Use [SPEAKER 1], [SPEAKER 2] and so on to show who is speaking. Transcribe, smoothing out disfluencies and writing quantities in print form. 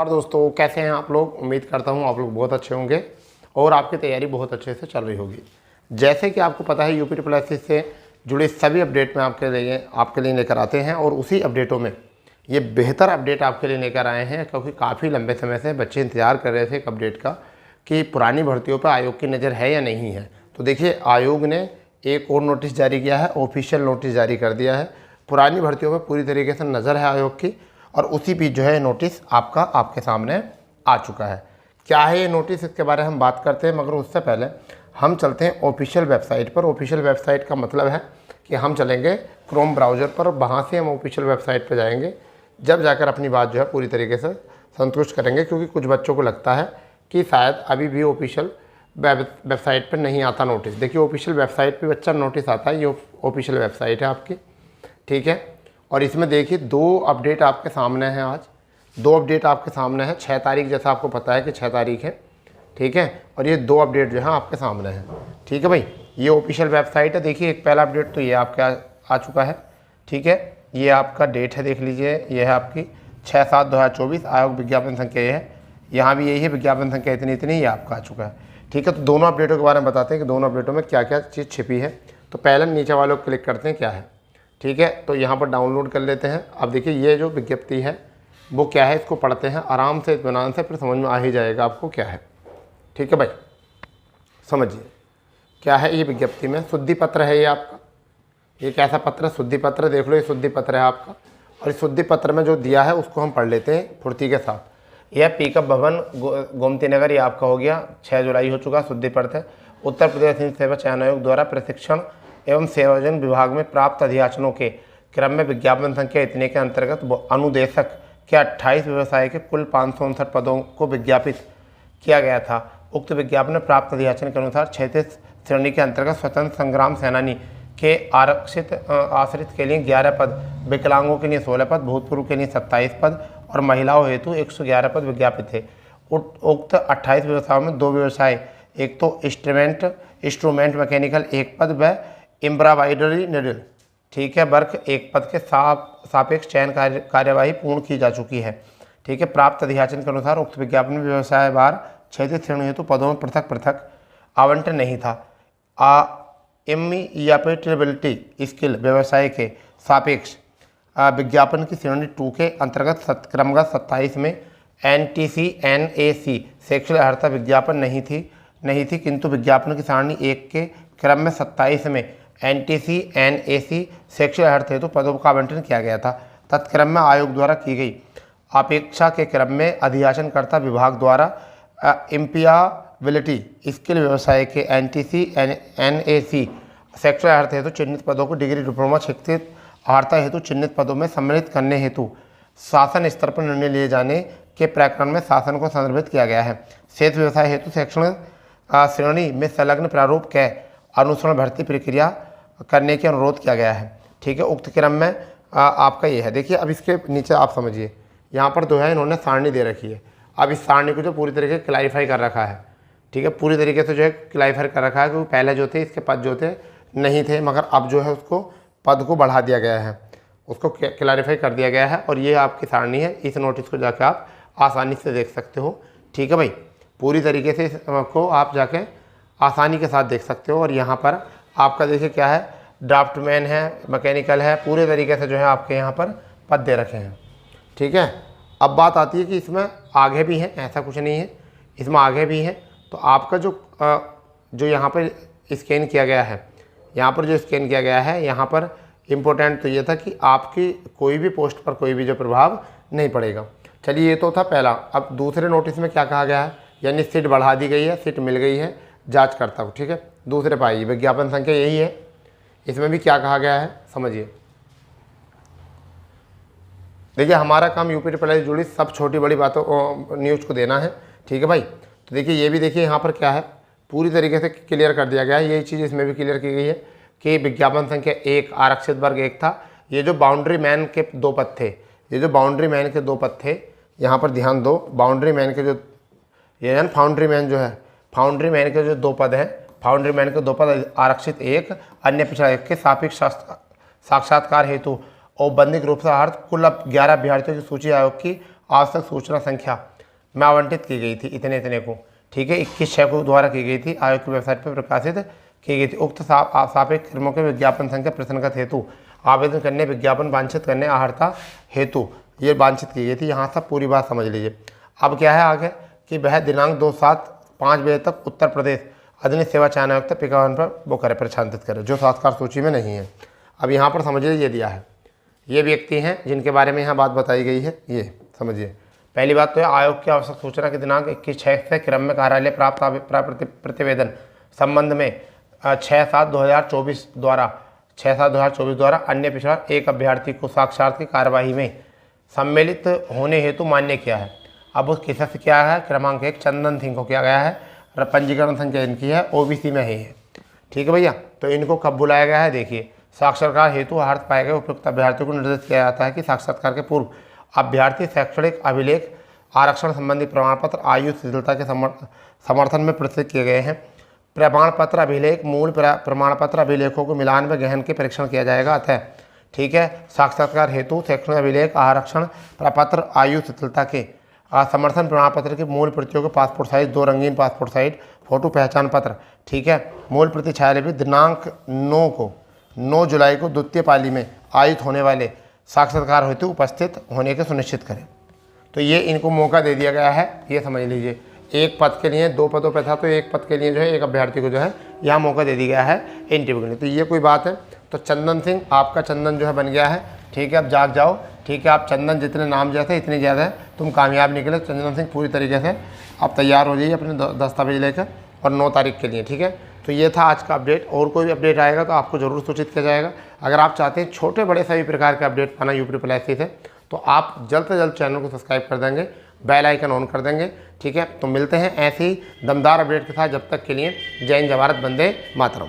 [SPEAKER 1] और दोस्तों कैसे हैं आप लोग। उम्मीद करता हूं आप लोग बहुत अच्छे होंगे और आपकी तैयारी बहुत अच्छे से चल रही होगी। जैसे कि आपको पता है यूपी ट्रिपल एस सी से जुड़े सभी अपडेट में आपके लिए लेकर आते हैं और उसी अपडेटों में ये बेहतर अपडेट आपके लिए लेकर आए हैं, क्योंकि काफ़ी लंबे समय से बच्चे इंतजार कर रहे थे एक अपडेट का कि पुरानी भर्तियों पर आयोग की नज़र है या नहीं है। तो देखिए, आयोग ने एक और नोटिस जारी किया है, ऑफिशियल नोटिस जारी कर दिया है। पुरानी भर्तियों पर पूरी तरीके से नज़र है आयोग की और उसी बीच जो है नोटिस आपके सामने आ चुका है। क्या है ये नोटिस, इसके बारे में हम बात करते हैं, मगर उससे पहले हम चलते हैं ऑफिशियल वेबसाइट पर। ऑफिशियल वेबसाइट का मतलब है कि हम चलेंगे क्रोम ब्राउज़र पर और वहाँ से हम ऑफिशियल वेबसाइट पर जाएंगे, जब जाकर अपनी बात जो है पूरी तरीके से संतुष्ट करेंगे। क्योंकि कुछ बच्चों को लगता है कि शायद अभी भी ऑफिशियल वेबसाइट पर नहीं आता नोटिस। देखिए, ऑफिशियल वेबसाइट पर बच्चा नोटिस आता है, ये ऑफिशियल वेबसाइट है आपकी, ठीक है। और इसमें देखिए 2 अपडेट आपके सामने हैं। आज 2 अपडेट आपके सामने हैं। 6 तारीख, जैसा आपको पता है कि 6 तारीख है, ठीक है। और ये 2 अपडेट जो है आपके सामने हैं, ठीक है भाई। ये ऑफिशियल वेबसाइट है। देखिए, एक पहला अपडेट तो ये आपका आ चुका है, ठीक है। ये आपका डेट है, देख लीजिए, ये है आपकी 6/7/2024। आयोग विज्ञापन संख्या ये है, यहाँ भी यही है, विज्ञापन संख्या इतनी इतनी, ये आपका आ चुका है, ठीक है। तो दोनों अपडेटों के बारे में बताते हैं कि दोनों अपडेटों में क्या क्या चीज़ छिपी है। तो पहले नीचे वालों को क्लिक करते हैं क्या है, ठीक है। तो यहाँ पर डाउनलोड कर लेते हैं। अब देखिए, ये जो विज्ञप्ति है वो क्या है, इसको पढ़ते हैं आराम से, इत्मीनान से, फिर समझ में आ ही जाएगा आपको क्या है, ठीक है भाई। समझिए क्या है ये विज्ञप्ति में। शुद्धि पत्र है ये आपका। ये कैसा पत्र है? शुद्धि पत्र। देख लो, ये शुद्धि पत्र है आपका। और इस शुद्धि पत्र में जो दिया है उसको हम पढ़ लेते हैं फुर्ती के साथ। यह पिकअप भवन गोमती नगर, ये आपका हो गया, 6 जुलाई हो चुका शुद्धि पत्र। उत्तर प्रदेश सिविल सेवा चयन आयोग द्वारा प्रशिक्षण एवं सेवायोजन विभाग में प्राप्त अधियाचनों के क्रम में विज्ञापन संख्या इतने के अंतर्गत अनुदेशक के 28 व्यवसाय के कुल 559 पदों को विज्ञापित किया गया था। उक्त विज्ञापन में प्राप्त अधियाचन के अनुसार 36 श्रेणी के अंतर्गत स्वतंत्र संग्राम सेनानी के आश्रित के लिए 11 पद, विकलांगों के लिए 16 पद, भूतपूर्व के लिए 27 पद और महिलाओं हेतु 111 पद विज्ञापित थे। उक्त 28 व्यवसायों में 2 व्यवसाय, एक तो इंस्ट्रूमेंट मैकेनिकल 1 पद व एम्ब्रॉयडरी निडल, ठीक है, वर्क 1 पद के सापेक्ष चयन कार्यवाही पूर्ण की जा चुकी है, ठीक है। प्राप्त अधियाचन के अनुसार उक्त विज्ञापन में व्यवसाय वार 36 श्रेणी हेतु पदों में पृथक पृथक आवंटन नहीं था। इमीडिएटेबिलिटी स्किल व्यवसाय के सापेक्ष विज्ञापन की श्रेणी 2 के अंतर्गत क्रमगत 27 में NTC NAC सेक्सुअल अर्हता विज्ञापन नहीं थी, किंतु विज्ञापन की सारणी 1 के क्रम में 27 में NTC NAC सेक्सुअल अर्हता हेतु पदों का आवंटन किया गया था। तत्क्रम में आयोग द्वारा की गई अपेक्षा के क्रम में अधियाचनकर्ता विभाग द्वारा एम्प्लॉयबिलिटी स्किल व्यवसाय के NTC NAC सेक्सुअल अर्हता हेतु चिन्हित पदों को डिग्री डिप्लोमा शिक्षित अर्हता हेतु चिन्हित पदों में सम्मिलित करने हेतु शासन स्तर पर निर्णय लिए जाने के प्रकरण में शासन को संदर्भित किया गया है। शेष व्यवसाय हेतु शैक्षणिक श्रेणी में संलग्न प्रारूप के अनुसरण भर्ती प्रक्रिया करने के अनुरोध किया गया है, ठीक है। उक्त क्रम में आपका ये है। देखिए, अब इसके नीचे आप समझिए, यहाँ पर जो है इन्होंने सारणी दे रखी है। अब इस सारणी को जो पूरी तरीके से क्लैरिफाई कर रखा है, ठीक है, पूरी तरीके से जो है क्लैरिफाई कर रखा है, क्योंकि पहले जो थे इसके पद जो थे नहीं थे, मगर अब जो है उसको पद को बढ़ा दिया गया है, उसको क्लैरिफाई कर दिया गया है। और ये आपकी सारणी है। इस नोटिस को जाके आप आसानी से देख सकते हो, ठीक है भाई। पूरी तरीके से इसको आप जाके आसानी के साथ देख सकते हो। और यहाँ पर आपका देखिए क्या है, ड्राफ्टमैन है, मैकेनिकल है, पूरे तरीके से जो है आपके यहाँ पर पद दे रखे हैं, ठीक है। अब बात आती है कि इसमें आगे भी है, ऐसा कुछ नहीं है, इसमें आगे भी है। तो आपका जो यहाँ पर स्कैन किया गया है, यहाँ पर जो स्कैन किया गया है, यहाँ पर इम्पोर्टेंट तो ये था कि आपकी कोई भी पोस्ट पर कोई भी जो प्रभाव नहीं पड़ेगा। चलिए, ये तो था पहला। अब दूसरे नोटिस में क्या कहा गया है, यानी सीट बढ़ा दी गई है, सीट मिल गई है, जांच करता हूँ, ठीक है। दूसरे पाइए विज्ञापन संख्या यही है। इसमें भी क्या कहा गया है समझिए। देखिए, हमारा काम यूपी ट्रिपल एस से जुड़ी सब छोटी बड़ी बातों न्यूज़ को देना है, ठीक है भाई। तो देखिए, ये भी देखिए यहाँ पर क्या है, पूरी तरीके से क्लियर कर दिया गया है। यही चीज़ इसमें भी क्लियर की गई है कि विज्ञापन संख्या 1 आरक्षित वर्ग 1 था। ये जो बाउंड्री मैन के 2 पद थे, ये जो बाउंड्री मैन के 2 पद थे, यहाँ पर ध्यान दो, बाउंड्री मैन के जो ये फाउंड्री मैन जो है, फाउंड्री मैन के जो 2 पद हैं, फाउंड्री मैन के 2 पद आरक्षित 1, अन्य पिछड़ा 1 के सापेक्ष साक्षात्कार हेतु औपबंधिक रूप से अर्थ कुल 11 अभ्यर्थियों की सूची आयोग की आवश्यक सूचना संख्या में आवंटित की गई थी इतने इतने को, ठीक है, 21/6 को द्वारा की गई थी, आयोग की वेबसाइट पर प्रकाशित की गई थी। उक्त सापेक्ष क्रमों के विज्ञापन संख्या प्रसन्नगत हेतु आवेदन करने, विज्ञापन वांछित करने, आहर्ता हेतु ये वांछित की गई थी। यहाँ सब पूरी बात समझ लीजिए। अब क्या है आगे कि वह दिनांक 2/7 बजे तक उत्तर प्रदेश अधीन सेवा चयन आयुक्त विज्ञापन पर वो करे, प्रशांतित करे, जो साक्षात्कार सूची में नहीं है। अब यहाँ पर समझिए ये दिया है, ये व्यक्ति हैं जिनके बारे में यहाँ बात बताई गई है, ये समझिए। पहली बात तो है आयोग की आवश्यक सूचना के दिनांक 21/6 से क्रम में कार्यालय प्राप्त प्रतिवेदन संबंध में 6/7/2024 द्वारा अन्य पिछड़ा एक अभ्यर्थी को साक्षात्कार की कार्यवाही में सम्मिलित होने हेतु मान्य किया है। अब उस किसी से क्या है, क्रमांक 1 चंदन सिंह को किया गया है, पंजीकरण संख्या इनकी है, ओबीसी में है, ठीक है भैया। तो इनको कब बुलाया गया है, देखिए साक्षात्कार हेतु अर्थ पाए गए उपयुक्त अभ्यर्थियों को निर्देशित किया जाता है कि साक्षात्कार के पूर्व अभ्यर्थी शैक्षणिक अभिलेख, आरक्षण संबंधी प्रमाण पत्र, आयु शिथिलता के समर्थन में प्रस्तुत किए गए हैं। प्रमाण पत्र अभिलेख, मूल प्रमाण पत्र अभिलेखों को मिलान में गहन के परीक्षण किया जाएगा। अतः ठीक है, साक्षात्कार हेतु शैक्षणिक अभिलेख, आरक्षण प्रपत्र, आयु शिथिलता के समर्थन प्रमाण पत्र की मूल प्रतियों के पासपोर्ट साइज 2 रंगीन पासपोर्ट साइज फोटो पहचान पत्र, ठीक है, मूल प्रति छायालिपि दिनांक 9 जुलाई को द्वितीय पाली में आयोजित होने वाले साक्षात्कार हेतु उपस्थित होने के सुनिश्चित करें। तो ये इनको मौका दे दिया गया है, ये समझ लीजिए। एक पद के लिए 2 पदों पर था, तो एक पद के लिए जो है एक अभ्यर्थी को जो है यहाँ मौका दे दिया गया है इंटरव्यू के लिए। तो ये कोई बात है। तो चंदन सिंह, आपका चंदन जो है बन गया है, ठीक है, अब जाग जाओ, ठीक है। आप चंदन जितने नाम जैसे इतने ज़्यादा है, तुम कामयाब निकले। चंदन सिंह पूरी तरीके से आप तैयार हो जाइए अपने दस्तावेज लेकर, और 9 तारीख के लिए, ठीक है। तो ये था आज का अपडेट। और कोई भी अपडेट आएगा तो आपको ज़रूर सूचित किया जाएगा। अगर आप चाहते हैं छोटे बड़े सभी प्रकार के अपडेट पाना UPSSC से, तो आप जल्द से जल्द चैनल को सब्सक्राइब कर देंगे, बेल आइकन ऑन कर देंगे, ठीक है। तो मिलते हैं ऐसे ही दमदार अपडेट के साथ। जब तक के लिए जय हिंद, जय भारत, वंदे मातरम।